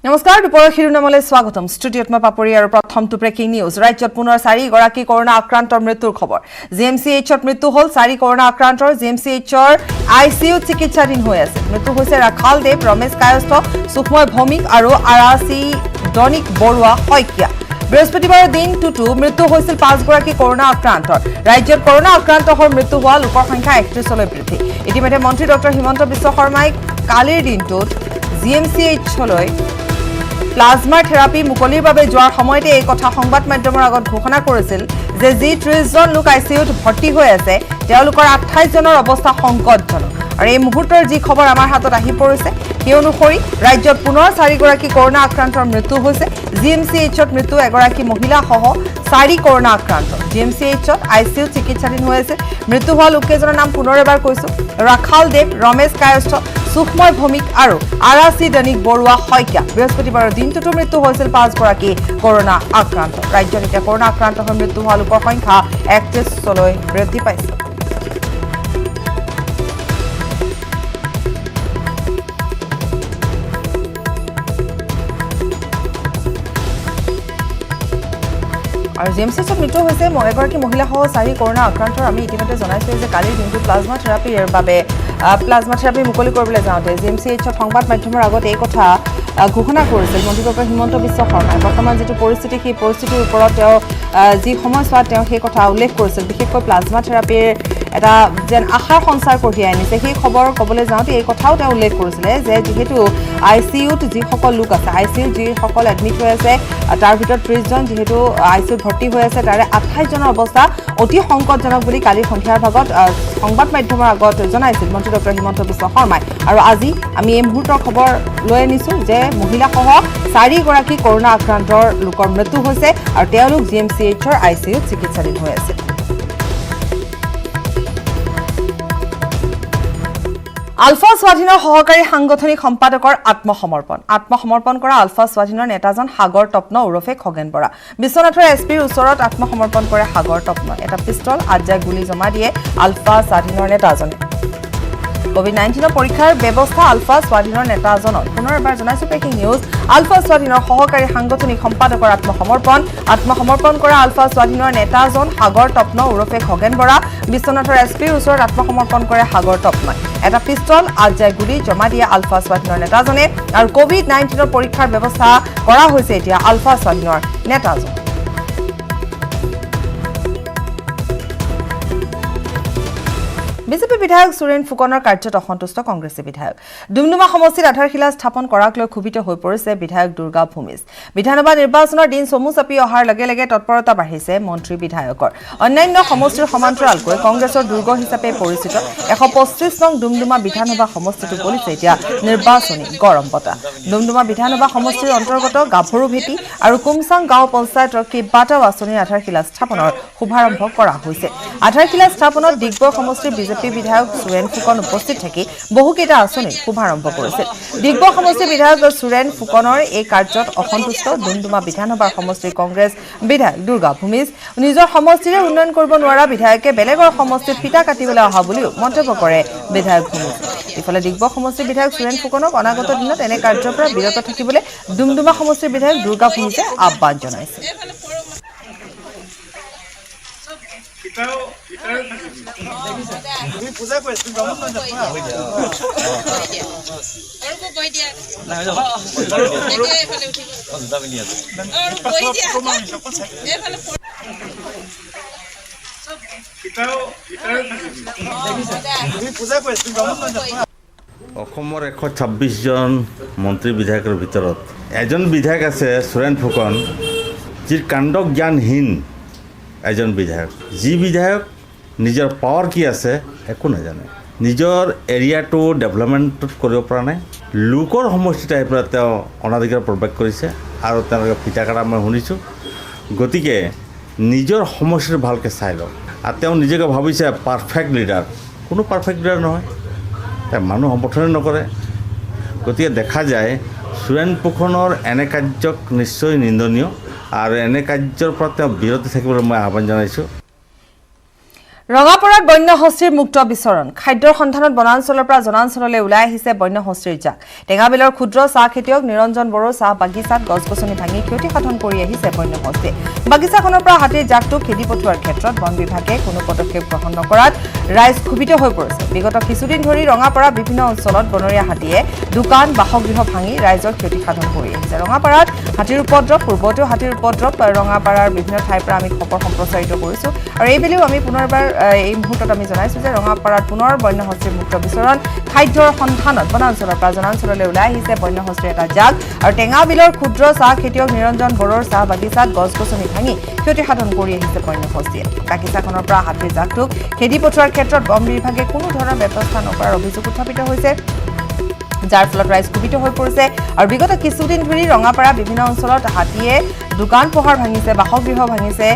নমস্কাৰ দুপৰৰ শিৰোনামলৈ স্বাগতম ষ্টুডিঅ'ত মই পাপৰি আৰু প্ৰথমটো ব্ৰেকিং নিউজ ৰাজ্যত পুনৰ 4 গৰাকী কৰোনা আক্ৰান্তৰ মৃত্যুৰ খবৰ জিএমচিএইচত মৃত্যু হ'ল 4 কৰোনা আক্ৰান্তৰ জিএমচিএইচৰ আইসিইউ চিকিৎসাধীন হৈ আছে মৃত্যু হৈছে ৰাখাল দেৱ ৰমেশ কায়স্থ সুখময় ভৌমিক আৰু আৰাচি দনিক বৰুৱা শইকীয়া বৃহস্পতিবাৰৰ দিনটোতো মৃত্যু হৈছিল 5 গৰাকী কৰোনা আক্ৰান্তৰ ৰাজ্যত কৰোনা আক্ৰান্তৰ মৃত্যু হোৱা লোকৰ সংখ্যা 31লৈ বৃদ্ধি ইতিমধ্যে মন্ত্ৰী ডক্টৰ হিমন্ত বিশ্ব শৰ্মাই কালিৰ দিনটোত জিএমচিএইচলৈ প্লাজমা থেৰাপি মুকলিৰ বাবে যোৱাৰ সময়তে এই কথা সংবাদ মাধ্যমৰ আগত ঘোষণা কৰিছিল যে যি 30 জন লোক আইসিইউত ভৰ্তি হৈ আছে তেওঁলোকৰ 28 জনৰ অৱস্থা সংকটজনক আৰু এই মুহূৰ্তৰ যি খবৰ আমাৰ হাতত আহি পৰিছে সেই অনুসৰি ৰাজ্যত পুনৰ 4 গৰাকী কৰোনা আক্ৰান্তৰ মৃত্যু হৈছে জিএমচিএইচত মৃত্যু এগৰাকী মহিলা সহ 4 কৰোনা আক্ৰান্ত জিএমচিএইচত আইসিইউ চিকিৎসাধীন হৈ আছে মৃত্যু হোৱা লোককেইজনৰ নাম পুনৰ এবাৰ কৈছো ৰাখাল দেৱ ৰমেশ কায়স্থ সুখময় ভৌমিক আৰু আৰাচি দনিক বৰুৱা শইকীয়া বৃহস্পতিবাৰৰ দিনটোতো মৃত্যু হৈছিল 5 গৰাকী কৰোনা আক্ৰান্ত ৰাজ্যত এতিয়া কৰোনা আক্ৰান্ত হৈ মৃত্যু হোৱা লোকৰ সংখ্যা 31লৈ বৃদ্ধি পাইছে আৰু জিএমচিএইচত মৃত্যু হৈছে এগৰাকী মহিলা সহ 4 কৰোনা আক্ৰান্তৰ আমি ইতিমধ্যে জনাইছো যে কালিৰ দিনটো প্লাজমা থেৰাপিৰ বাবে প্লাজমা থেৰাপি মুকলি কৰিবলৈ যাওঁতে জিএমচিএইচত সংবাদ মাধ্যমৰ আগত এই কথা ঘোষণা কৰিছিল মন্ত্ৰী ডক্টৰ হিমন্ত বিশ্ব শৰ্মাই বৰ্তমান যেটো পৰিস্থিতি সেই পৰিস্থিতিৰ ওপৰত তেওঁ যি সময়ছোৱাত তেওঁ সেই কথা উল্লেখ কৰিছিল বিশেষকৈ প্লাজমা থেৰাপিৰ এটা যেন আশাৰ সঞ্চাৰ কঢ়িয়াই আনিছে সেই খবৰ ক'বলৈ যাওঁতে এই কথাও তেওঁ উল্লেখ কৰিছিলে যে যেহেতু আইসিইউত যিসকল লোক আছে আইসিইউত যিসকল এডমিট হৈ আছে তাৰ ভিতৰত 30 জন যেহেতু আইসিইউত ভৰ্তি হৈ আছে তাৰে 28 জনৰ অৱস্থা অতি সংকটজনক বুলি কালি সন্ধিয়াৰ ভাগত সংবাদ মাধ্যমৰ আগত জনাইছিল মন্ত্ৰী ডক্টৰ হিমন্ত বিশ্ব শৰ্মাই আৰু আজি আমি এই মুহূৰ্তৰ খবৰ লৈ আনিছো যে মহিলা সহ 4 গৰাকী কৰোনা আক্ৰান্তৰ লোকৰ মৃত্যু হৈছে আৰু তেওঁলোক জিএমচিএইচৰ আইসিইউত চিকিৎসাধীন হৈ আছে আলফা স্বাধীনৰ সহকাৰী সাংগঠনিক সম্পাদকৰ আত্মসমৰ্পণ কৰা আলফা স্বাধীনৰ নেতাজন সাগৰ তপ্ন ওৰফে খগেন বৰা বিশ্বনাথৰ এছপিৰ ওচৰত আত্মসমৰ্পণ কৰে সাগৰ তপ্ন এটা পিষ্টল আজ্জাই গুলী জমা দিয়ে আলফা স্বাধীনৰ নেতাজনে কোভিড-19 পৰীক্ষাৰ ব্যৱস্থা আলফা স্বাধীনৰ নেতাজনৰ পুনৰ এবাৰ জনাইছো ব্ৰেকিং নিউজ আলফা স্বাধীনৰ সহকাৰী সাংগঠনিক সম্পাদকৰ আত্মসমৰ্পণ কৰা আলফা স্বাধীনৰ নেতাজন সাগৰ তপ্ন ওৰফে খগেন বৰা বিশ্বনাথৰ এছপিৰ ওচৰত আত্মসমৰ্পণ কৰে সাগৰ তপ্নই এটা পিষ্টল আজ্জাই গুলী জমা দিয়ে আলফা স্বাধীনৰ নেতাজনে আৰু কোভিড-19 পৰীক্ষাৰ ব্যৱস্থা কৰা হৈছে এতিয়া আলফা স্বাধীনৰ নেতাজন বিজেপি বিধায়ক সুৰেন ফুকনৰ কাৰ্যত অসন্তুষ্ট কংগ্ৰেছী বিধায়ক ডুমডুমা সমষ্টিত আধাৰশিলা স্থাপন কৰাক লৈ ক্ষোভিত হৈ পৰিছে বিধায়ক দুৰ্গা ভূমিজ বিধানসভা নিৰ্বাচনৰ দিন চমু চাপি অহাৰ লগে লগে তৎপৰতা বাঢ়িছে মন্ত্ৰী বিধায়কৰ অন্যান্য সমষ্টিৰ সমান্তৰালকৈ কংগ্ৰেছৰ দুৰ্গ হিচাপে পৰিচিত 125 নং ডুমডুমা বিধানসভা সমষ্টিটো বলিছে এতিয়া নিৰ্বাচনী গৰম বতা ডুমডুমা বিধানসভা সমষ্টিৰ অন্তৰ্গত গাভৰু ভেটি আৰু কুমচাং গাঁও পঞ্চায়তৰ কেইবাটাও আঁচনিৰ আধাৰশিলা স্থাপনৰ শুভাৰম্ভ কৰা হৈছে আধাৰশিলা স্থাপনত ডিগবৈ সমষ্টিৰ বিজেপি বিধায়ক সুৰেন ফুকন উপস্থিত থাকি বহুকেইটা আঁচনি শুভাৰম্ভ কৰিছিল ডিগবৈ সমষ্টিৰ বিধায়ক সুৰেন ফুকনৰ এই কাৰ্যত অসন্তুষ্ট ডুমডুমা বিধানসভাৰ সমষ্টিৰ কংগ্ৰেছ বিধায়ক দুৰ্গা ভূমিজ নিজৰ সমষ্টিৰে উন্নয়ন কৰিব নোৱাৰা বিধায়কে বেলেগৰ সমষ্টিত ফিটা কাটিবলৈ অহা বুলিও মন্তব্য কৰে বিধায়ক ভূমিজ ইফালে ডিগবৈ সমষ্টিৰ বিধায়ক সুৰেন ফুকনক অনাগত দিনত এনে কাৰ্যৰ পৰা বিৰত থাকিবলৈ ডুমডুমা সমষ্টিৰ বিধায়ক দুৰ্গা ভূমিজে আহ্বান জনাইছে অসমৰ 126 জন মন্ত্ৰী বিধায়কৰ ভিতৰত এজন বিধায়ক আছে সুৰেন ফুকন যিৰ কাণ্ড জ্ঞানহীন এজন বিধায়ক যি বিধায়ক নিজৰ পাৱাৰ কি আছে একো নাজানে নিজৰ এৰিয়াটো ডেভেলপমেণ্ট কৰিব পৰা নাই লোকৰ সমষ্টিত আহি পেলাই তেওঁ অনাধিকাৰ প্ৰৱেশ কৰিছে আৰু তেওঁলোকে ফিটা কাটা মই শুনিছোঁ গতিকে নিজৰ সমষ্টিটো ভালকৈ চাই লওক আৰু তেওঁ নিজকে ভাবিছে পাৰফেক্ট লিডাৰ কোনো পাৰফেক্ট লিডাৰ নহয় তেওঁ মানুহ সমৰ্থনে নকৰে গতিকে দেখা যায় সুৰেন ফুকনৰ এনে কাৰ্যক নিশ্চয় নিন্দনীয় আৰু এনে কাৰ্যৰ পৰা তেওঁ বিৰত থাকিবলৈ মই আহ্বান জনাইছোঁ ৰঙাপাৰাত বন্যহস্তীৰ মুক্ত বিচৰণ খাদ্যৰ সন্ধানত বনাঞ্চলৰ পৰা জনাঞ্চললৈ ওলাই আহিছে বন্যহস্তীৰ জাক টেঙাবিলৰ ক্ষুদ্ৰ চাহ খেতিয়ক নিৰঞ্জন বড়োৰ চাহ বাগিচাত গছ-গছনি ভাঙি ক্ষতি সাধন কৰি আহিছে বন্যহস্তীয়ে বাগিচাখনৰ পৰা হাতীৰ জাকটো খেদি পঠোৱাৰ ক্ষেত্ৰত বন বিভাগে কোনো পদক্ষেপ গ্ৰহণ নকৰাত ৰাইজ ক্ষোভিত হৈ পৰিছে বিগত কিছুদিন ধৰি ৰঙাপাৰা বিভিন্ন অঞ্চলত বনৰীয়া হাতীয়ে দোকান বাসগৃহ ভাঙি ৰাইজৰ ক্ষতি সাধন কৰি আহিছে ৰঙাপাৰাত হাতীৰ উপদ্ৰৱ পূৰ্বতেও হাতীৰ উপদ্ৰৱ ৰঙাপাৰাৰ বিভিন্ন ঠাইৰ পৰা আমি খবৰ সম্প্ৰচাৰিত কৰিছো আৰু এইবেলিও আমি পুনৰবাৰ এই মুহূৰ্তত আমি জনাইছো যে ৰঙাপাৰাত পুনৰ বন্যহস্তীৰ মুক্ত বিচৰণ খাদ্যৰ সন্ধানত বনাঞ্চলৰ পৰা জনাঞ্চললৈ ওলাই আহিছে বন্যহস্তীৰ এটা জাক আৰু টেঙাবিলৰ ক্ষুদ্ৰ চাহ খেতিয়ক নিৰঞ্জন বড়োৰ চাহ বাগিচাত গছ-গছনি ভাঙি ক্ষতি সাধন কৰি আহিছে বন্যহস্তীয়ে বাগিচাখনৰ পৰা হাতীৰ জাকটোক খেদি পঠোৱাৰ ক্ষেত্ৰত বন বিভাগে কোনো ধৰণৰ ব্যৱস্থা নকৰাৰ অভিযোগ উত্থাপিত হৈছে যাৰ ফলত ৰাইজ ক্ষোভিত হৈ পৰিছে আৰু বিগত কিছুদিন ধৰি ৰঙাপাৰা বিভিন্ন অঞ্চলত হাতীয়ে দোকান পোহাৰ ভাঙিছে বাসগৃহ ভাঙিছে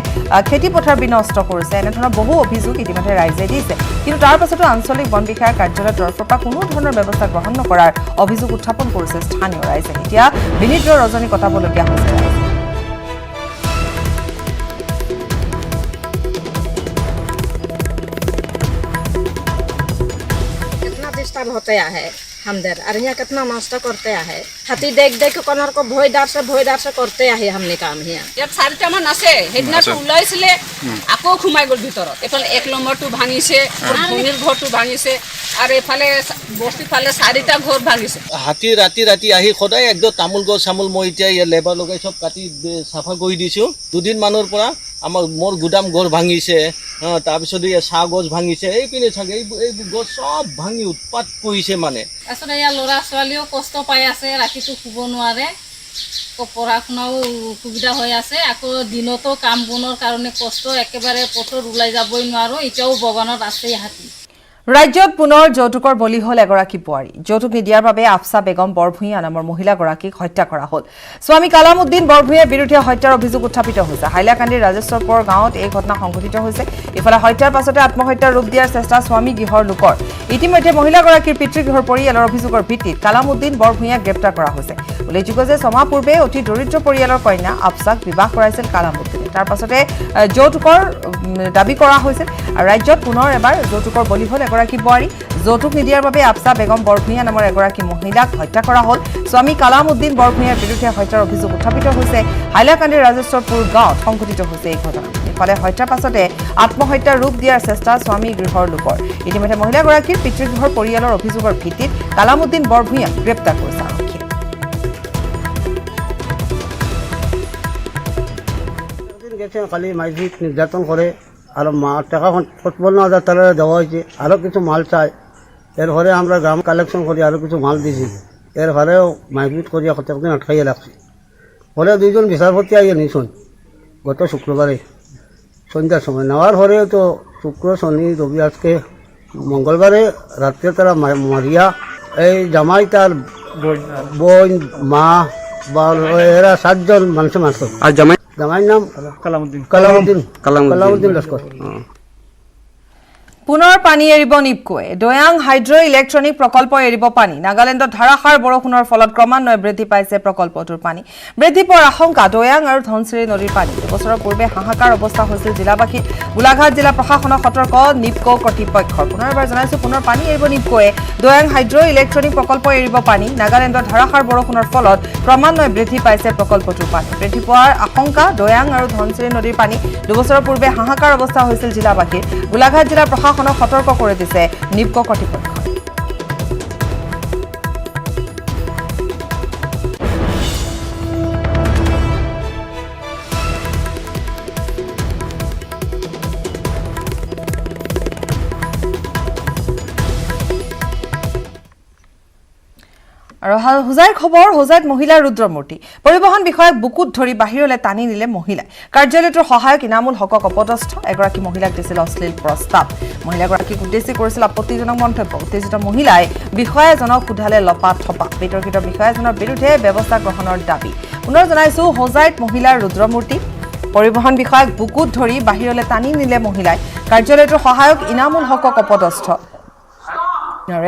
খেতি পথাৰ বিনষ্ট কৰিছে এনেধৰণৰ বহু অভিযোগ ইতিমধ্যে ৰাইজে দিছে কিন্তু তাৰ পাছতো আঞ্চলিক বন বিষয়াৰ কাৰ্যালয়ৰ তৰফৰ পৰা কোনো ধৰণৰ ব্যৱস্থা গ্ৰহণ নকৰাৰ অভিযোগ উত্থাপন কৰিছে স্থানীয় ৰাইজে এতিয়া বিনিদ্ৰ ৰজনী কটাবলগীয়া হৈছে डिस्टर्ब होते है हमदर और यहाँ कितना नष्ट करते है हाथी देख देख कनर को भय डर से करते है हमने काम यहाँ ইয়াত চাৰিটামান আছে সেইদিনাটো ওলাইছিলে আকৌ সোমাই গ'ল ভিতৰত এইফালে 1 নম্বৰটো ভাঙিছে ভূমিৰ ঘৰটো ভাঙিছে আৰু এইফালে বস্তি ফালে 4টা ঘৰ ভাঙিছে হাতী ৰাতি আহি সদায় একদম তামোল গছ চামোল মই এতিয়া ইয়াৰ লেবাৰ লগাই চব কাটি চাফা কৰি দিছোঁ 2 দিন মানৰ পৰা আমাৰ মোৰ গুদাম ঘৰ ভাঙিছে তাৰপিছত এই চাহ গছ ভাঙিছে এইপিনে চাগে এই গছ সব ভাঙি উৎপাত কৰিছে মানে আসলে ইয়াৰ ল'ৰা ছোৱালীও কষ্ট পাই আছে ৰাতিটো শুব নোৱাৰে পঢ়া শুনাও সুবিধা হৈ আছে আকৌ দিনতো কাম বনৰ কাৰণে কষ্ট একেবাৰে পথৰ ওলাই যাবই নোৱাৰো এতিয়াও বগানত আছে হাতী ৰাজ্যত পুনৰ যৌতুকৰ বলি হল এগৰাকী বোৱাৰী যৌতুক নিদিয়াৰ বাবে আফছা বেগম বৰভূঞা নামৰ মহিলাগৰাকীক হত্যা কৰা হল স্বামী কালামউদ্দিন বৰভূঞাৰ বিৰুদ্ধে হত্যাৰ অভিযোগ উত্থাপিত হৈছে হাইলাকান্দিৰ ৰাজেশ্বৰপুৰ গাঁৱত এই ঘটনা সংঘটিত হৈছে ইফালে হত্যাৰ পাছতে আত্মহত্যাৰ ৰূপ দিয়াৰ চেষ্টা স্বামী গৃহৰ লোকৰ ইতিমধ্যে মহিলাগৰাকীৰ পিতৃগৃহৰ পৰিয়ালৰ অভিযোগৰ ভিত্তিত কালামউদ্দিন বৰভূঞাক গ্ৰেপ্তাৰ কৰা হৈছে উল্লেখযোগ্য যে ছমাহ পূৰ্বে অতি দৰিদ্ৰ পৰিয়ালৰ কন্যা আফছাক বিবাহ কৰাইছিল কালামউদ্দিনে তাৰ পাছতে যৌতুকৰ দাবী কৰা হৈছিল আৰু ৰাজ্যত পুনৰ এবাৰ যৌতুকৰ বলি হল এগৰাকী বোৱাৰী যৌতুক নিদিয়াৰ বাবে আফছা বেগম বৰভূঞা নামৰ এগৰাকী মহিলাক হত্যা কৰা হল স্বামী কালামউদ্দিন বৰভূঞাৰ বিৰুদ্ধে হত্যাৰ অভিযোগ উত্থাপিত হৈছে হাইলাকান্দিৰ ৰাজেশ্বৰপুৰ গাঁৱত সংঘটিত হৈছে এই ঘটনা ইফালে হত্যাৰ পাছতে আত্মহত্যাৰ ৰূপ দিয়াৰ চেষ্টা স্বামী গৃহৰ লোকৰ ইতিমধ্যে মহিলাগৰাকীৰ পিতৃগৃহৰ পৰিয়ালৰ অভিযোগৰ ভিত্তিত কালামউদ্দিন বৰভূঞাক গ্ৰেপ্তাৰ কৰিছে আৰক্ষীয়ে খালি মাইজিক নির্যাতন করে আর টাকা 55,000 টাকা দেওয়া হয়েছে আরও কিছু মাল চাই এর ফলে আমরা গ্রাম কালেকশন করি আরও কিছু মাল দিয়েছি এর ফলেও মাইজিট করিয়া কতদিন আটকাইয়া রাখছি ফলে 2 জন বিচারপতি আইয়া নিয়েছেন গত শুক্রবারে সন্ধ্যার সময় নেওয়ার পরে তো শুক্র শনি রবি আজকে মঙ্গলবারে রাত্রে তারা মারিয়া এই জামাই তার বোন মা বা এরা 7 জন মানুষ মারত আর জামাইর নাম কালামউদ্দিন লস্কর পুনৰ পানী এৰিব নিপকোৱে দয়াং হাইড্ৰ ইলেক্ট্ৰনিক প্ৰকল্প এৰিব পানী নাগালেণ্ডত ধাৰাসাৰ বৰষুণৰ ফলত ক্ৰমান্বয়ে বৃদ্ধি পাইছে প্ৰকল্পটোৰ পানী বৃদ্ধি পোৱাৰ আশংকা দয়াং আৰু ধনশিৰি নদীৰ পানী বছৰৰ পূৰ্বে হাহাকাৰ অৱস্থা হৈছিল জিলাবাসী গোলাঘাট জিলা প্ৰশাসনৰ সতৰ্ক নিপকো কৰ্তৃপক্ষৰ পুনৰ এবাৰ জনাইছো পুনৰ পানী এৰিব নিপকোৱে দয়াং হাইড্ৰ ইলেক্ট্ৰনিক প্ৰকল্প এৰিব পানী নাগালেণ্ডত ধাৰাসাৰ বৰষুণৰ ফলত ক্ৰমান্বয়ে বৃদ্ধি পাইছে প্ৰকল্পটোৰ পানী বৃদ্ধি পোৱাৰ আশংকা দয়াং আৰু ধনশিৰি নদীৰ পানী দুবছৰৰ পূৰ্বে হাহাকাৰ অৱস্থা হৈছিল জিলাবাসীৰ গোলাঘাট জিলা প্ৰশাসনক সতৰ্ক কৰি দিছে নিপকো কৰ্তৃপক্ষ আৰু হোজাইৰ খবৰ হোজাইত মহিলাৰ ৰুদ্ৰমূৰ্তি পৰিবহন বিষয়ক বুকুত ধৰি বাহিৰলৈ টানি নিলে মহিলাই কাৰ্যালয়টোৰ সহায়ক ইনামুল হকক অপদস্থ এগৰাকী মহিলাক দিছিল অশ্লীল প্ৰস্তাৱ মহিলাগৰাকীক উদ্দেশ্যি কৰিছিল আপত্তিজনক মন্তব্য উত্তেজিত মহিলাই বিষয়াজনক সোধালে লপাত থপা বিতৰ্কিত বিষয়াজনৰ বিৰুদ্ধে ব্যৱস্থা গ্ৰহণৰ দাবী পুনৰ জনাইছো হোজাইত মহিলাৰ ৰুদ্ৰমূৰ্তি পৰিবহন বিষয়ক বুকুত ধৰি বাহিৰলৈ টানি নিলে মহিলাই কাৰ্যালয়টোৰ সহায়ক ইনামুল হকক অপদস্থ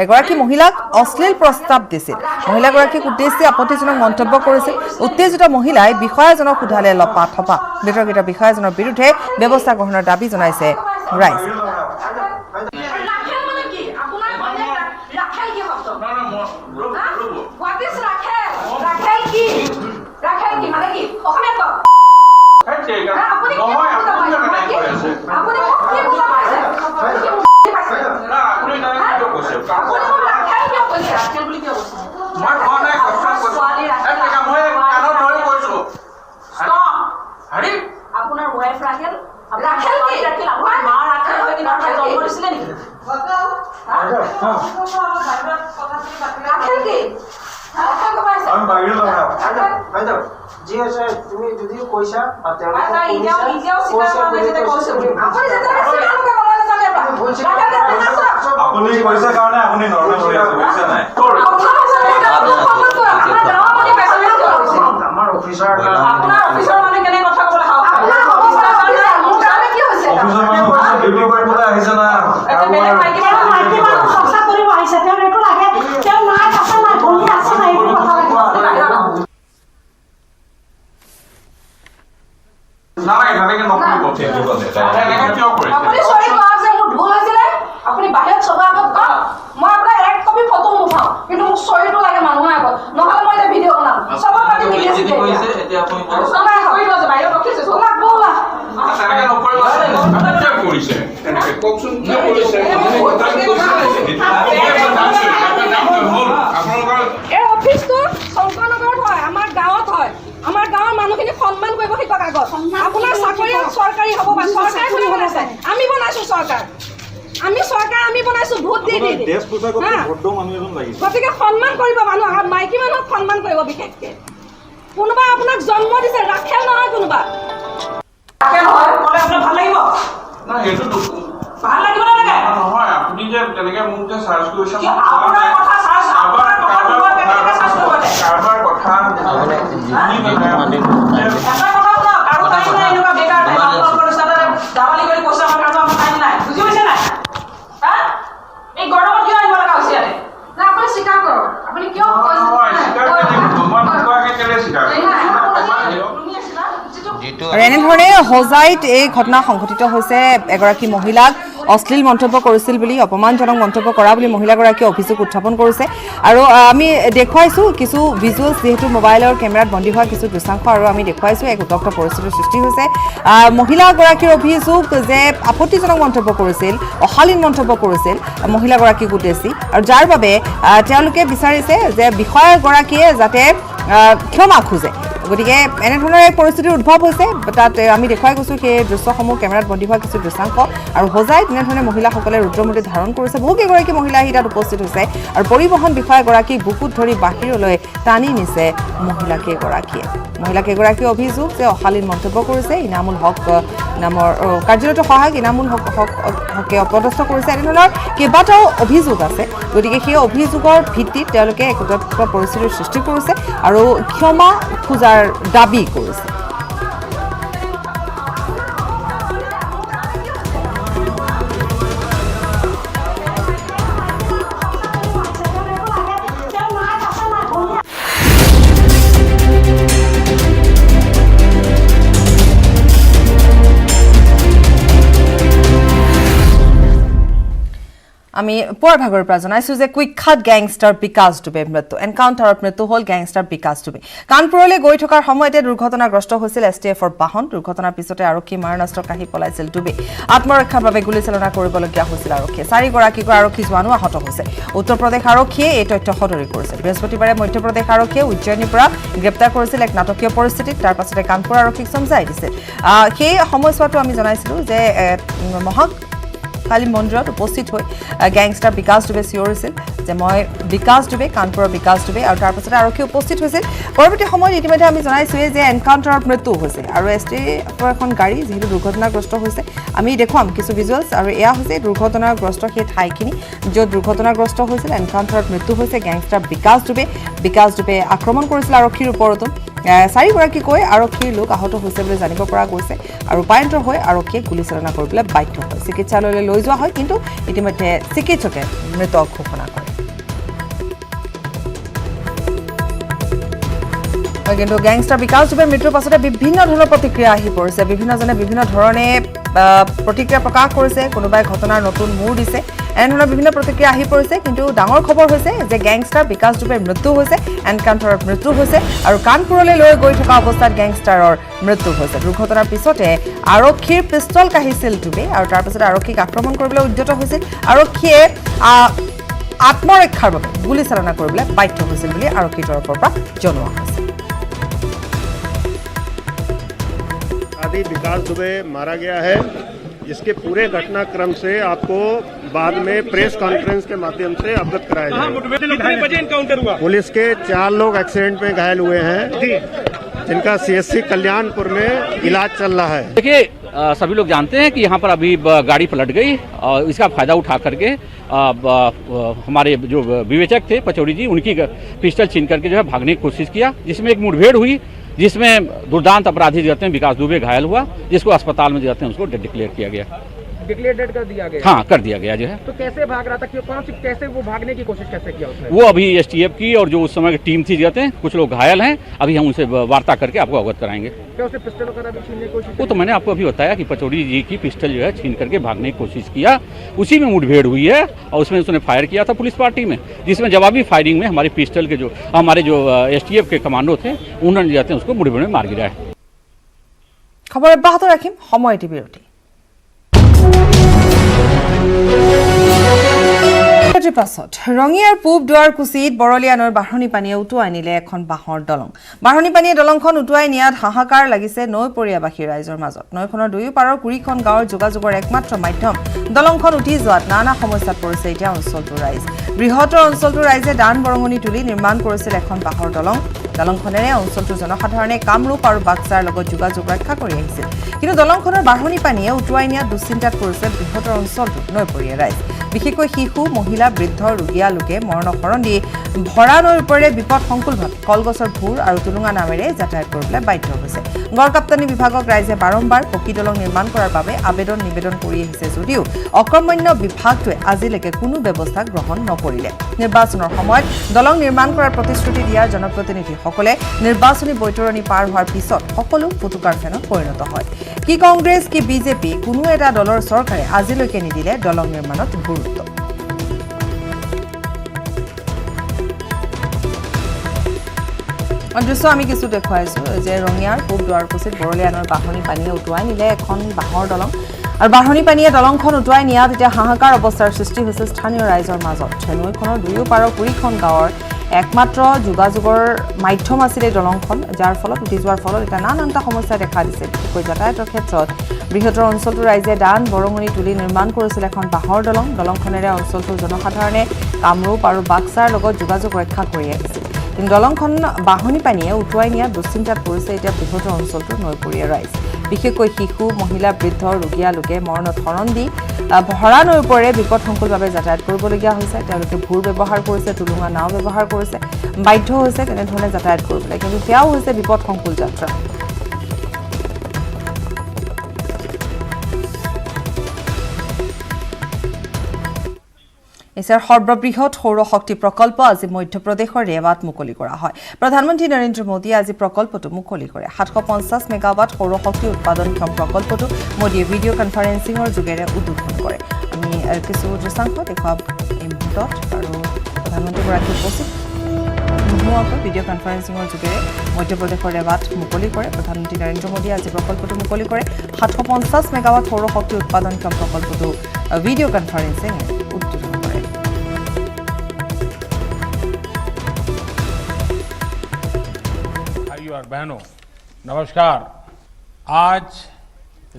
এগৰাকী মহিলাক অশ্লীল প্ৰস্তাৱ দিছিল মহিলাগৰাকীক উদ্দেশ্যি আপত্তিজনক মন্তব্য কৰিছিল উত্তেজিত মহিলাই বিষয়াজনক সোধালে লপা থপা বিতৰ্কিত বিষয়াজনৰ বিৰুদ্ধে ব্যৱস্থা গ্ৰহণৰ দাবী জনাইছে ৰাইজে জি আছে তুমি যদিও কৈছা বা তেওঁলোকক আপুনি কৈছে কাৰণে আপুনি নৰ্মেল হৈ আছে বুজিছে নাই আমাৰ অফিচাৰ অফিচাৰ মানে ডিউটি কৰিবলৈ আহিছে না আপুনি বাহিৰত চবৰ আগত কওক মই আপোনাৰ এক কপি ফটো উঠাওঁ কিন্তু মোক চৰিটো লাগে মানুহৰ আগত নহ'লে মই এতিয়া ভিডিঅ' বনাম চবৰ পাতি মিলি আছে এতিয়া আপুনি বাহিৰত ৰখিছে চলা বলা কৰিছে তেনেকে কওকচোন কি কৰিছে এই অফিসটো শংকৰনগৰত হয় আমাৰ গাঁৱত হয় আমাৰ গাঁৱৰ মানুহখিনি সন্মান কৰিব শিকক আগত আপোনাৰ চাকৰি চৰকাৰী হ'ব বা চৰকাৰে কোনে বনাইছে আমি বনাইছো চৰকাৰ আমি চৰকাৰ আমি বনাইছো ভোট দি দি গতিকে সন্মান কৰিব মানুহ মাইকী মানুহক সন্মান কৰিব বিশেষকে কোনোবা আপোনাক জন্ম দিছে ৰাখেল নহয় কোনোবা ৰাখেল হয় ক'লে আপোনাৰ ভাল লাগিব না সেইটো ভাল লাগিব নালাগে নহয় আপুনি যে তেনেকে মোক যে সাৰ্চ কৰিছে আপোনাৰ কথা সাৰ্চ আপোনাৰ কথা কেনেকৈ সাৰ্চ কৰিব কাৰোবাৰ কথা এটা কথা শুনক আৰু টাইম নাই এনেকুৱা বেকাৰ টাইম আপোনালোকৰ সাথে দাৱালি কৰি পইচা আমাৰ কাৰো টাইম নাই বুজি পাইছে নাই এই গৰমত কিয় আহিব লগা হৈছে ইয়াতে না আপুনি স্বীকাৰ কৰক আপুনি কিয় আৰু এনেধৰণে হোজাইত এই ঘটনা সংঘটিত হৈছে এগৰাকী মহিলাক অশ্লীল মন্তব্য কৰিছিল বুলি অপমানজনক মন্তব্য কৰা বুলি মহিলাগৰাকীয়ে অভিযোগ উত্থাপন কৰিছে আৰু আমি দেখুৱাইছোঁ কিছু ভিজুৱেলছ যিহেতু মোবাইলৰ কেমেৰাত বন্দী হোৱা কিছু দৃশ্যাংশ আৰু আমি দেখুৱাইছোঁ এক উত্তপ্ত পৰিস্থিতিৰ সৃষ্টি হৈছে মহিলাগৰাকীৰ অভিযোগ যে আপত্তিজনক মন্তব্য কৰিছিল অশালীন মন্তব্য কৰিছিল মহিলাগৰাকীক উদ্দেশ্যি আৰু যাৰ বাবে তেওঁলোকে বিচাৰিছে যে বিষয়াগৰাকীয়ে যাতে ক্ষমা খোজে গতিকে এনেধৰণৰ এক পৰিস্থিতিৰ উদ্ভৱ হৈছে তাত আমি দেখুৱাই গৈছোঁ সেই দৃশ্যসমূহ কেমেৰাত বন্দী হোৱা কিছু দৃশ্যাংশ আৰু হোজাইত এনেধৰণে মহিলাসকলে ৰুদ্ৰমূৰ্তি ধাৰণ কৰিছে বহুকেইগৰাকী মহিলা আহি তাত উপস্থিত হৈছে আৰু পৰিবহণ বিষয়াগৰাকীক বুকুত ধৰি বাহিৰলৈ টানি নিছে মহিলাকেইগৰাকীয়ে অভিযোগ যে অশালীন মন্তব্য কৰিছে ইনামুল হক নামৰ কাৰ্যৰত সহায়ক ইনামুল হকে অপদস্থ কৰিছে এনেধৰণৰ কেইবাটাও অভিযোগ আছে গতিকে সেই অভিযোগৰ ভিত্তিত তেওঁলোকে এক উত্তপ্ত পৰিস্থিতিৰ সৃষ্টি কৰিছে আৰু ক্ষমা খোজাৰ দাবী কৰিছে আমি পুৱাৰ ভাগৰ পৰা জনাইছোঁ যে কুখ্যাত গেংষ্টাৰ বিকাশ ডুবে মৃত্যু এনকাউণ্টাৰত মৃত্যু হ'ল গেংষ্টাৰ বিকাশ ডুবে কানপুৰলৈ গৈ থকাৰ সময়তে দুৰ্ঘটনাগ্ৰস্ত হৈছিল STFৰ বাহন দুৰ্ঘটনাৰ পিছতে আৰক্ষী মাৰণাস্ত্ৰ কাঢ়ি পলাইছিল ডুবে আত্মৰক্ষাৰ বাবে গুলীচালনা কৰিবলগীয়া হৈছিল আৰক্ষীয়ে 4গৰাকীকৈ আৰক্ষী জোৱানো আহত হৈছে উত্তৰ প্ৰদেশ আৰক্ষীয়ে এই তথ্য সদৰি কৰিছে বৃহস্পতিবাৰে মধ্যপ্ৰদেশ আৰক্ষীয়ে উজ্জয়িনীৰ পৰা গ্ৰেপ্তাৰ কৰিছিল এক নাটকীয় পৰিস্থিতিত তাৰ পাছতে কানপুৰ আৰক্ষীক চমজাই দিছিল সেই সময়ছোৱাটো আমি জনাইছিলোঁ যে কালী মন্দিৰত উপস্থিত হৈ গেংষ্টাৰ বিকাশ ডুবে চিঞৰিছিল যে মই বিকাশ ডুবে কানপুৰৰ বিকাশ ডুবে আৰু তাৰ পাছতে আৰক্ষী উপস্থিত হৈছিল পৰৱৰ্তী সময়ত ইতিমধ্যে আমি জনাইছোঁৱেই যে এনকাউণ্টাৰত মৃত্যু হৈছে আৰু STFৰ এখন গাড়ী যিহেতু দুৰ্ঘটনাগ্ৰস্ত হৈছে আমি দেখুৱাম কিছু ভিজুৱেলছ আৰু এয়া হৈছে দুৰ্ঘটনাগ্ৰস্ত সেই ঠাইখিনি য'ত দুৰ্ঘটনাগ্ৰস্ত হৈছিল এনকাউণ্টাৰত মৃত্যু হৈছে গেংষ্টাৰ বিকাশ ডুবে আক্ৰমণ কৰিছিল আৰক্ষীৰ ওপৰতো 4গৰাকীকৈ আৰক্ষীৰ লোক আহত হৈছে বুলি জানিব পৰা গৈছে আৰু উপায়ন্তৰ হৈ আৰক্ষীয়ে গুলীচালনা কৰিবলৈ বাধ্য হয় চিকিৎসালয়লৈ লৈ যোৱা হয় কিন্তু ইতিমধ্যে চিকিৎসকে মৃত ঘোষণা কৰে কিন্তু গেংষ্টাৰ বিকাশ ডুবেৰ মৃত্যুৰ পাছতে বিভিন্ন ধৰণৰ প্ৰতিক্ৰিয়া আহি পৰিছে বিভিন্নজনে বিভিন্ন ধৰণে প্ৰতিক্ৰিয়া প্ৰকাশ কৰিছে কোনোবাই ঘটনাৰ নতুন মূৰ দিছে এনেধৰণৰ বিভিন্ন প্ৰতিক্ৰিয়া আহি পৰিছে কিন্তু ডাঙৰ খবৰ হৈছে যে গেংষ্টাৰ বিকাশ ডুবেৰ মৃত্যু হৈছে এনকাউণ্টাৰত মৃত্যু হৈছে আৰু কানপুৰলৈ লৈ গৈ থকা অৱস্থাত গেংষ্টাৰৰ মৃত্যু হৈছে দুৰ্ঘটনাৰ পিছতে আৰক্ষীৰ পিষ্টল কাঢ়িছিল ডুবে আৰু তাৰ পিছতে আৰক্ষীক আক্ৰমণ কৰিবলৈ উদ্যত হৈছিল আৰক্ষীয়ে আত্মৰক্ষাৰ বাবে গুলীচালনা কৰিবলৈ বাধ্য হৈছিল বুলি আৰক্ষীৰ তৰফৰ পৰা জনোৱা হৈছে विकास दुबे मारा गया है जिसके पूरे घटनाक्रम से आपको बाद में प्रेस कॉन्फ्रेंस के माध्यम से अवगत कराया जाएगा। कितने बजे इनकाउंटर हुआ? पुलिस के 4 लोग एक्सीडेंट में घायल हुए हैं, जिनका CSC कल्याणपुर में इलाज चल रहा है। देखिए, सभी लोग जानते हैं कि यहाँ पर अभी गाड़ी पलट गई और इसका फायदा उठा करके हमारे जो विवेचक थे पचौड़ी जी, उनकी पिस्टल छीन करके जो है भागने की कोशिश किया, जिसमें एक मुठभेड़ हुई, जिसमें दुर्दांत अपराधी जो हैं विकास दुबे घायल हुआ, जिसको अस्पताल में जो हैं उसको डेड डिक्लेयर किया गया। डिक्लेयर डेड कर दिया गया? हाँ, कर दिया गया जो है। तो कैसे भाग रहा था, कौन सी, कैसे वो भागने की कोशिश कैसे किया उसने? वो अभी STF की और जो उस समय की टीम थी जाते हैं, कुछ लोग घायल हैं, अभी हम उनसे वार्ता करके आपको अवगत कराएंगे। क्या उसने पिस्टल वगैरह भी छीनने की कोशिश? वो तो मैंने आपको अभी बताया कि पचौड़ी जी की पिस्टल जो है छीन करके भागने की कोशिश किया, उसी में मुठभेड़ हुई है और उसमें उसने फायर किया था पुलिस पार्टी में, जिसमें जवाबी फायरिंग में हमारी पिस्टल के जो हमारे जो STF के कमांडो थे, उन्होंने जाते हैं उसको मुठभेड़ में मार गिरा है। खबर অব্যাহত ৰাখিম সময়টি বিৰতি। পাছত ৰঙিয়াৰ পূব দুৱাৰকুছিত বৰলীয়া নৈৰ বাঢ়নী পানীয়ে উটুৱাই নিলে এখন বাঁহৰ দলং। বাঢ়নী পানীয়ে দলংখন উটুৱাই নিয়াত হাহাকাৰ লাগিছে নৈপৰীয়াবাসী ৰাইজৰ মাজত। নৈখনৰ দুয়ো পাৰৰ কুৰিখন গাঁৱৰ যোগাযোগৰ একমাত্ৰ মাধ্যম দলংখন উঠি যোৱাত নানা সমস্যাত পৰিছে এতিয়া অঞ্চলটোৰ ৰাইজ। বৃহত্তৰ অঞ্চলটোৰ ৰাইজে দান বৰঙণি তুলি নিৰ্মাণ কৰিছিল এখন বাঁহৰ দলং। দলংখনেৰে অঞ্চলটোৰ জনসাধাৰণে কামৰূপ আৰু বাক্সাৰ লগত যোগাযোগ ৰক্ষা কৰি আহিছিল, কিন্তু দলংখনৰ বাঢ়নী পানীয়ে উটুৱাই নিয়াত দুশ্চিন্তাত পৰিছে বৃহত্তৰ অঞ্চলটোৰ নৈপৰীয়া ৰাইজ। বিশেষকৈ শিশু, মহিলা, বৃদ্ধ, ৰোগীয়া লোকে মৰণশৰণ দি ভৰা নৈৰ ওপৰেৰে বিপদসংকুলভাৱে কলগছৰ ভূৰ আৰু টুলুঙা নামেৰে যাতায়াত কৰিবলৈ বাধ্য হৈছে। গড়কাপ্তানি বিভাগক ৰাইজে বাৰম্বাৰ পকী দলং নিৰ্মাণ কৰাৰ বাবে আবেদন নিবেদন কৰি আহিছে যদিও অকৰ্মণ্য বিভাগটোৱে আজিলৈকে কোনো ব্যৱস্থা গ্ৰহণ নকৰিলে। নিৰ্বাচনৰ সময়ত দলং নিৰ্মাণ কৰাৰ প্ৰতিশ্ৰুতি দিয়াৰ জনপ্ৰতিনিধিসকলে নিৰ্বাচনী বৈতৰণি পাৰ হোৱাৰ পিছত সকলো ফুটুকাৰ ফেনত পৰিণত হয়। কি কংগ্ৰেছ, কি বিজেপি, কোনো এটা দলৰ চৰকাৰে আজিলৈকে নিদিলে দলং নিৰ্মাণত গুৰুত্ব। দৃশ্য আমি কিছু দেখুৱাইছো যে ৰঙিয়াৰ পূব দুৱাৰকুছিত বৰলীয়া নৈৰ বাঢ়নী পানীয়ে উটুৱাই নিলে এখন বাঁহৰ দলং আৰু বাঢ়নী পানীয়ে দলংখন উটুৱাই নিয়াত এতিয়া হাহাকাৰ অৱস্থাৰ সৃষ্টি হৈছে স্থানীয় ৰাইজৰ মাজত। নৈখনৰ দুয়ো পাৰৰ কুৰিখন গাঁৱৰ একমাত্ৰ যোগাযোগৰ মাধ্যম আছিল এই দলংখন, যাৰ ফলত উঠি যোৱাৰ ফলত এতিয়া নানানটা সমস্যা দেখা দিছে। বিশেষকৈ যাতায়াতৰ ক্ষেত্ৰত বৃহত্তৰ অঞ্চলটোৰ ৰাইজে দান বৰঙণি তুলি নিৰ্মাণ কৰিছিল এখন বাঁহৰ দলং। দলংখনেৰে অঞ্চলটোৰ জনসাধাৰণে কামৰূপ আৰু বাক্সাৰ লগত যোগাযোগ ৰক্ষা কৰি আহিছিল, কিন্তু দলংখন বাঢ়নী পানীয়ে উটুৱাই নিয়াত দুশ্চিন্তাত পৰিছে এতিয়া বৃহত্তৰ অঞ্চলটোৰ নৈপৰীয়া ৰাইজ। বিশেষকৈ শিশু, মহিলা, বৃদ্ধ, ৰোগীয়া লোকে মৰণত শৰণ দি ভৰা নৈৰ ওপৰেৰে বিপদসংকুলভাৱে যাতায়াত কৰিবলগীয়া হৈছে। তেওঁলোকে ভূৰ ব্যৱহাৰ কৰিছে, টুলুঙা নাও ব্যৱহাৰ কৰিছে, বাধ্য হৈছে তেনেধৰণে যাতায়াত কৰিবলৈ, কিন্তু সেয়াও হৈছে বিপদসংকুল যাত্ৰা। এছিয়াৰ সৰ্ববৃহৎ সৌৰ শক্তি প্ৰকল্প আজি মধ্যপ্ৰদেশৰ ৰেৱাত মুকলি কৰা হয়। প্ৰধানমন্ত্ৰী নৰেন্দ্ৰ মোদীয়ে আজি প্ৰকল্পটো মুকলি কৰে। 750 মেগাৱাট সৌৰ শক্তি উৎপাদনক্ষম প্ৰকল্পটো মোদীয়ে ভিডিঅ' কনফাৰেন্সিঙৰ যোগেৰে উদ্বোধন কৰে। আমি কিছু দৃশ্যাংশ দেখুৱাম এই মুহূৰ্তত, আৰু প্ৰধানমন্ত্ৰীগৰাকী উপস্থিত নোহোৱাকৈ ভিডিঅ' কনফাৰেন্সিঙৰ যোগেৰে মধ্যপ্ৰদেশৰ ৰেৱাত মুকলি কৰে। প্ৰধানমন্ত্ৰী নৰেন্দ্ৰ মোদীয়ে আজি প্ৰকল্পটো মুকলি কৰে। 750 মেগাৱাট সৌৰ শক্তি উৎপাদনক্ষম প্ৰকল্পটো ভিডিঅ' কনফাৰেন্সিং উদ্বোধন কৰে। और बहनों, नमस्कार। आज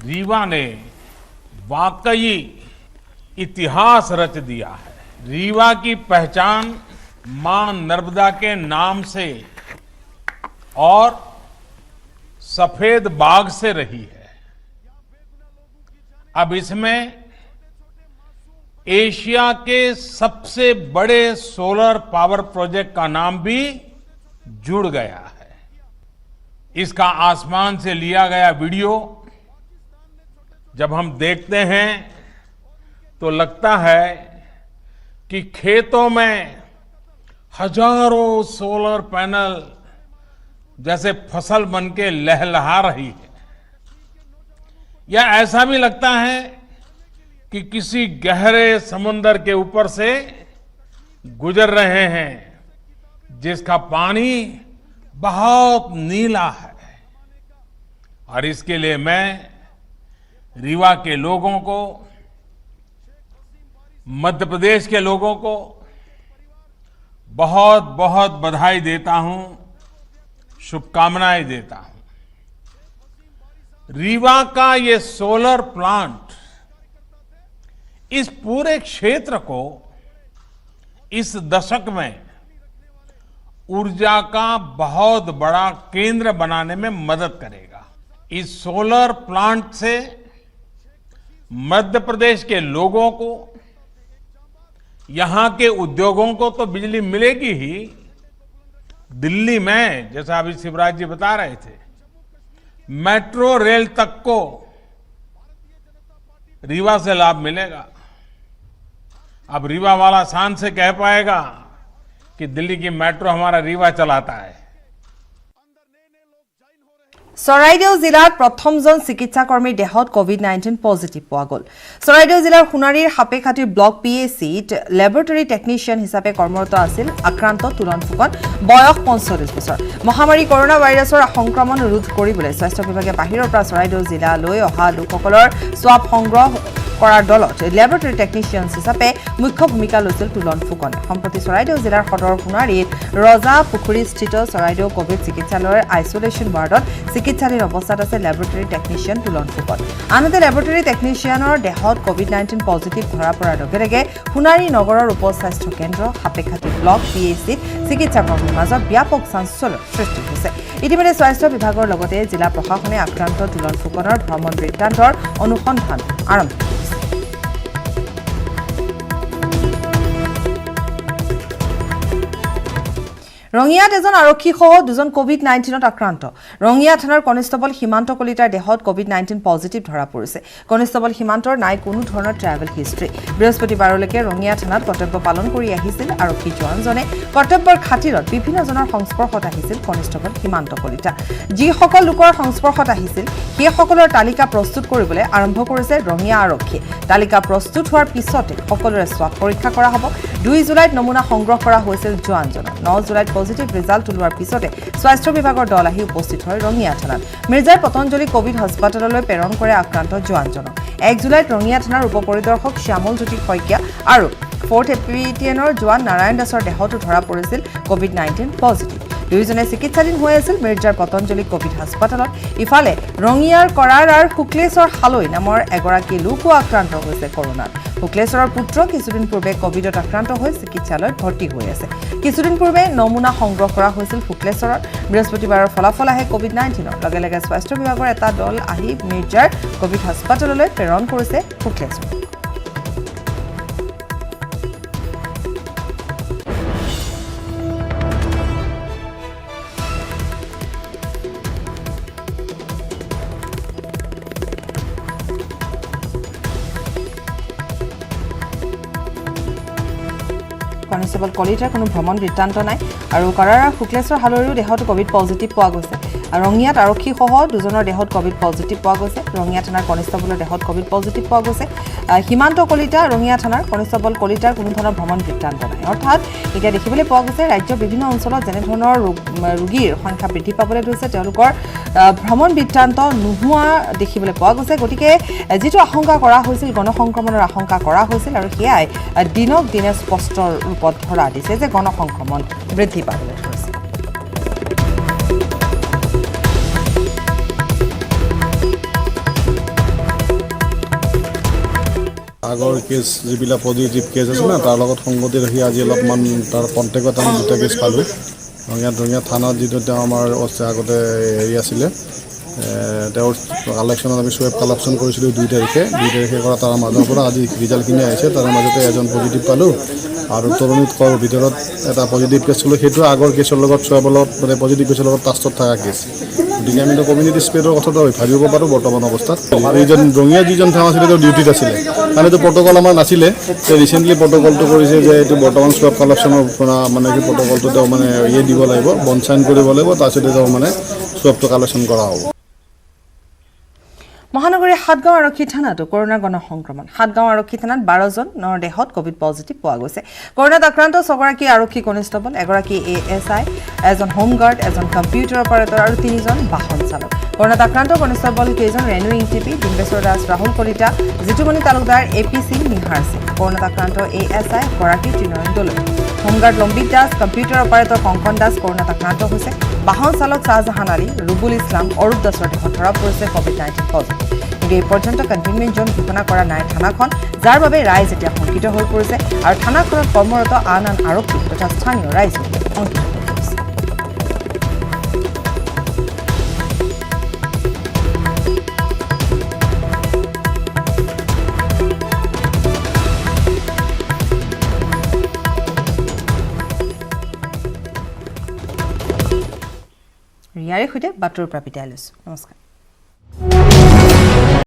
रीवा ने वाकई इतिहास रच दिया है। रीवा की पहचान मां नर्मदा के नाम से और सफेद बाग से रही है। अब इसमें एशिया के सबसे बड़े सोलर पावर प्रोजेक्ट का नाम भी जुड़ गया है। इसका आसमान से लिया गया वीडियो जब हम देखते हैं तो लगता है कि खेतों में हजारों सोलर पैनल जैसे फसल बनके लहलहा रही है, या ऐसा भी लगता है कि किसी गहरे समुद्र के ऊपर से गुजर रहे हैं, जिसका पानी बहुत नीला है। और इसके लिए मैं रीवा के लोगों को, मध्य प्रदेश के लोगों को बहुत बहुत बधाई देता हूं, शुभकामनाएं देता हूं। रीवा का ये सोलर प्लांट इस पूरे क्षेत्र को इस दशक में ऊर्जा का बहुत बड़ा केंद्र बनाने में मदद करेगा। इस सोलर प्लांट से मध्य प्रदेश के लोगों को, यहां के उद्योगों को तो बिजली मिलेगी ही, दिल्ली में जैसा अभी शिवराज जी बता रहे थे, मेट्रो रेल तक को रीवा से लाभ मिलेगा। अब रीवा वाला शान से कह पाएगा कि दिल्ली की मेट्रो हमारा रीवा चलाता है। চৰাইদেউ জিলাৰ প্ৰথমজন চিকিৎসাকৰ্মীৰ দেহত কোভিড-19 পজিটিভ পোৱা গ'ল। চৰাইদেউ জিলাৰ সোণাৰীৰ সাপেখাতিৰ ব্লক PACত লেবৰেটৰী টেকনিচিয়ান হিচাপে কৰ্মৰত আছিল আক্ৰান্ত তুলন ফুকন, বয়স 45 বছৰ। মহামাৰী কৰোনা ভাইৰাছৰ সংক্ৰমণ ৰোধ কৰিবলৈ স্বাস্থ্য বিভাগে বাহিৰৰ পৰা চৰাইদেউ জিলালৈ অহা লোকসকলৰ স্বাব সংগ্ৰহ কৰাৰ দলত লেবৰেটৰী টেকনিচিয়ান হিচাপে মুখ্য ভূমিকা লৈছিল তুলন ফুকনে। সম্প্ৰতি চৰাইদেউ জিলাৰ সদৰ সোণাৰীৰ ৰজা পুখুৰীস্থিত চৰাইদেউ কোভিড চিকিৎসালয়ৰ আইচলেশ্যন ৱাৰ্ডত চিকিৎসাধীন অৱস্থাত আছে লেবৰেটৰী টেকনিচিয়ান তুলন ফুকন। আনহাতে লেবৰেটৰী টেকনিচিয়ানৰ দেহত কোভিড-19 পজিটিভ ধৰা পৰাৰ লগে লগে সোণাৰী নগৰৰ উপ স্বাস্থ্য কেন্দ্ৰ সাপেখাতী ব্লক PACত চিকিৎসকৰ্মীৰ মাজত ব্যাপক চাঞ্চল্যৰ সৃষ্টি হৈছে। ইতিমধ্যে স্বাস্থ্য বিভাগৰ লগতে জিলা প্ৰশাসনে আক্ৰান্ত তুলন ফুকনৰ ভ্ৰমণ বৃত্তান্তৰ অনুসন্ধান আৰম্ভ কৰিছে। ৰঙিয়াত এজন আৰক্ষীসহ দুজন কোভিড-19ত আক্ৰান্ত। ৰঙিয়া থানাৰ কনিষ্টবল সীমান্ত কলিতাৰ দেহত কোভিড-19 পজিটিভ ধৰা পৰিছে। কনিষ্টবল সীমান্তৰ নাই কোনো ধৰণৰ ট্ৰেভেল হিষ্ট্ৰী। বৃহস্পতিবাৰলৈকে ৰঙিয়া থানাত কৰ্তব্য পালন কৰি আহিছিল আৰক্ষী জোৱানজনে। কৰ্তব্যৰ খাতিৰত বিভিন্নজনৰ সংস্পৰ্শত আহিছিল কনিষ্টবল সীমান্ত কলিতা। যিসকল লোকৰ সংস্পৰ্শত আহিছিল সেইসকলৰ তালিকা প্ৰস্তুত কৰিবলৈ আৰম্ভ কৰিছে ৰঙিয়া আৰক্ষীয়ে। তালিকা প্ৰস্তুত হোৱাৰ পিছতে সকলোৰে স্বাব পৰীক্ষা কৰা হ'ব। 2 জুলাইত নমুনা সংগ্ৰহ কৰা হৈছিল জোৱানজনৰ। 9 জুলাইত পজিটিভ ৰিজাল্ট ওলোৱাৰ পিছতে স্বাস্থ্য বিভাগৰ দল আহি উপস্থিত হয় ৰঙিয়া থানাত। মিৰ্জাৰ পতঞ্জলি কোভিড হস্পিটেললৈ প্ৰেৰণ কৰে আক্ৰান্ত জোৱানজনক। 1 জুলাইত ৰঙিয়া থানাৰ উপ পৰিদৰ্শক শ্যামল জ্যোতি শইকীয়া আৰু 4th এপিটিএনৰ জোৱান নাৰায়ণ দাসৰ দেহতো ধৰা পৰিছিল কোভিড-19 পজিটিভ। দুয়োজনে চিকিৎসাধীন হৈ আছিল মিৰ্জাৰ পতঞ্জলি কোভিড হাস্পাতালত। ইফালে ৰঙিয়াৰ কৰাৰাৰ শুক্লেশ্বৰ হালৈ নামৰ এগৰাকী লোকো আক্ৰান্ত হৈছে কৰোনাত। শুক্লেশ্বৰৰ পুত্ৰ কিছুদিন পূৰ্বে কোভিডত আক্ৰান্ত হৈ চিকিৎসালয়ত ভৰ্তি হৈ আছে। কিছুদিন পূৰ্বে নমুনা সংগ্ৰহ কৰা হৈছিল শুক্লেশ্বৰৰ। বৃহস্পতিবাৰৰ ফলাফল আহে কোভিড-19ৰ। লগে লগে স্বাস্থ্য বিভাগৰ এটা দল আহি মিৰ্জাৰ কোভিড হাস্পাতাললৈ প্ৰেৰণ কৰিছে শুক্লেশ্বৰ। কনিষ্টবল কলিতাৰ কোনো ভ্ৰমণ বৃত্তান্ত নাই আৰু কৰাৰাৰ শুক্লেশ্বৰ হালৈৰো দেহত কোভিড পজিটিভ পোৱা গৈছে। ৰঙিয়াত আৰক্ষীসহ দুজনৰ দেহত কোভিড পজিটিভ পোৱা গৈছে। ৰঙিয়া থানাৰ কনিষ্টবলৰ দেহত কোভিড পজিটিভ পোৱা গৈছে। সীমান্ত কলিতা ৰঙিয়া থানাৰ কনিষ্টবল কলিতাৰ কোনো ধৰণৰ ভ্ৰমণ বৃত্তান্ত নাই। অৰ্থাৎ এতিয়া দেখিবলৈ পোৱা গৈছে ৰাজ্যৰ বিভিন্ন অঞ্চলত যেনেধৰণৰ ৰোগীৰ সংখ্যা বৃদ্ধি পাবলৈ ধৰিছে তেওঁলোকৰ ভ্ৰমণ বৃত্তান্ত নোহোৱা দেখিবলৈ পোৱা গৈছে। গতিকে যিটো আশংকা কৰা হৈছিল গণসংক্ৰমণৰ আশংকা কৰা হৈছিল আৰু সেয়াই দিনক দিনে স্পষ্ট ৰূপত ধৰা দিছে যে গণসংক্ৰমণ বৃদ্ধি পাবলৈ ধৰিছে। আগৰ কেছ যিবিলাক পজিটিভ কেছ আছে না তাৰ লগত সংগতি ৰাখি আজি অলপমান তাৰ কণ্টেক্টত আমি 2টা কেছ পালোঁ। ৰঙিয়া থানাত যিটো তেওঁ আমাৰ আগতে হেৰি আছিলে তেওঁৰ কালেকশ্যনত আমি সোৱেব কালেকশ্যন কৰিছিলোঁ 2 তাৰিখে কৰা তাৰ মাজৰ পৰা আজি ৰিজাল্টখিনি আহিছে। তাৰ মাজতে এজন পজিটিভ পালোঁ আৰু তৰুণীত কল ভিতৰত এটা পজিটিভ কেছ হ'লোঁ। সেইটো আগৰ কেছৰ লগত সোৱেবৰ লগত মানে পজিটিভ কেছৰ লগত টাষ্টত থকা কেছ। গতিকে আমি কমিউনিটি স্প্ৰেডৰ কথাটো ভাবিব পাৰোঁ বৰ্তমান অৱস্থাত। এইজন ৰঙিয়া যিজন তেওঁ আছিলে তেওঁ ডিউটিত আছিলে কাৰণ এইটো প্ৰট'কল আমাৰ নাছিলে। ৰিচেণ্টলি প্ৰট'কলটো কৰিছে যে এইটো বৰ্তমান সোৱেব কালেকশ্যনৰ পৰা মানে কি প্ৰট'কলটো তেওঁ মানে দিব লাগিব, বন চাইন কৰিব লাগিব, তাৰপিছতে তেওঁ মানে সোৱেবটো কালেকশ্যন কৰা হ'ব। মহানগৰীৰ সাতগাঁও আৰক্ষী থানাতো কৰোনাৰ গণসংক্ৰমণ। সাতগাঁও আৰক্ষী থানাত 12জনৰ দেহত কোভিড পজিটিভ পোৱা গৈছে। কৰোনাত আক্ৰান্ত 6গৰাকী আৰক্ষী কনিষ্টবল, 1গৰাকী ASI, এজন হোমগাৰ্ড, এজন কম্পিউটাৰ অপাৰেটৰ আৰু 3জন বাহন চালক। কৰোনাত আক্ৰান্ত কনিষ্টবল কেইজন ৰেণু ইংটিপি, ডিম্বেশ্বৰ দাস, ৰাহুল কলিতা, জিতুমণি তালুকদাৰ, AP সিং, নিহাৰ সিং। কৰোনাত আক্ৰান্ত ASI গৰাকী Trinayan Doloi. Home guard Lambit Das, computer operator Kankan Das কৰোনাত আক্ৰান্ত হৈছে। বাহন চালক শ্বাহজাহান আলী, ৰুবুল ইছলাম, অৰূপ দাসৰ দেহত ধৰা পৰিছে কোভিড-19 পজিটিভ। কিন্তু এই পৰ্যন্ত কণ্টেইনমেণ্ট জোন ঘোষণা কৰা নাই থানাখন, যাৰ বাবে ৰাইজ এতিয়া শংকিত হৈ পৰিছে আৰু থানাখনত কৰ্মৰত আন আৰক্ষী তথা স্থানীয় ৰাইজ শংকিত হৈ পৰিছে। ৰিয়াৰে সৈতে বাতৰিৰ পৰা বিদায় লৈছোঁ। নমস্কাৰ।